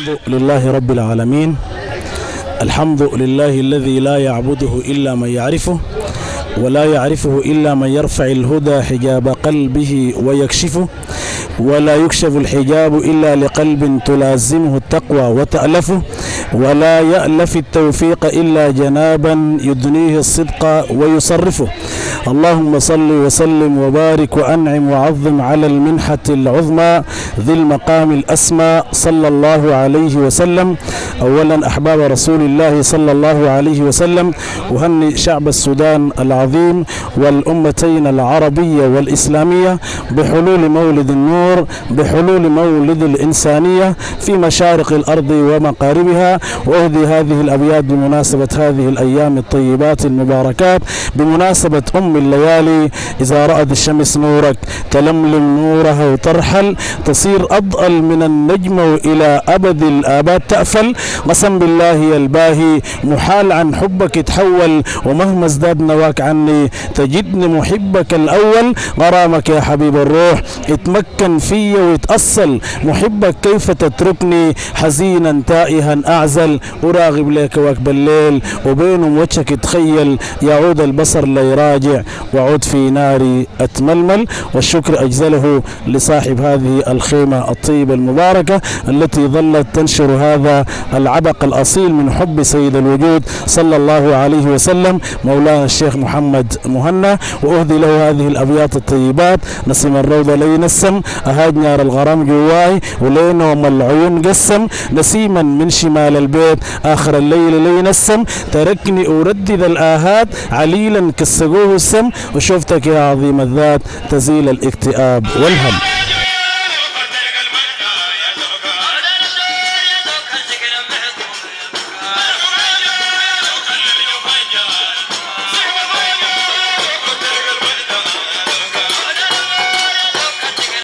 الحمد لله رب العالمين. الحمد لله الذي لا يعبده إلا من يعرفه ولا يعرفه إلا من يرفع الهدى حجاب قلبه ويكشفه، ولا يكشف الحجاب إلا لقلب تلازمه التقوى وتألفه، ولا يألف التوفيق إلا جنابا يدنيه الصدق ويصرفه. اللهم صل وسلم وبارك وأنعم وعظم على المنحة العظمى ذي المقام الأسمى صلى الله عليه وسلم. أولا أحباب رسول الله صلى الله عليه وسلم، أهني شعب السودان العظيم والأمتين العربية والإسلامية بحلول مولد النور، بحلول مولد الإنسانية في مشارق الأرض ومقاربها. وأهدي هذه الأبيات بمناسبة هذه الأيام الطيبات المباركات، بمناسبة الليالي. إذا رأت الشمس نورك تلملم نورها وترحل، تصير أضأل من النجم وإلى أبد الآباد تأفل. قسم بالله يا الباهي محال عن حبك تحول، ومهما ازداد نواك عني تجدني محبك الأول. غرامك يا حبيب الروح اتمكن في ويتأصل، محبك كيف تتركني حزينا تائها أعزل. أراغب لك وقت الليل وبينهم وجهك تخيل، يعود البصر ليراجع وعود في ناري أتململ. والشكر أجزله لصاحب هذه الخيمة الطيبة المباركة التي ظلت تنشر هذا العبق الأصيل من حب سيد الوجود صلى الله عليه وسلم، مولانا الشيخ محمد مهنا. وأهدي له هذه الأبيات الطيبات: نسم الروضة لي نسم، أهاج نار الغرام جواي ولين وم العيون قسم، نسيما من شمال البيت آخر الليل لي نسم، تركني أردد الآهات عليلا كالسقوه السم، وشفتك يا عظيم الذات تزيل الاكتئاب والهم.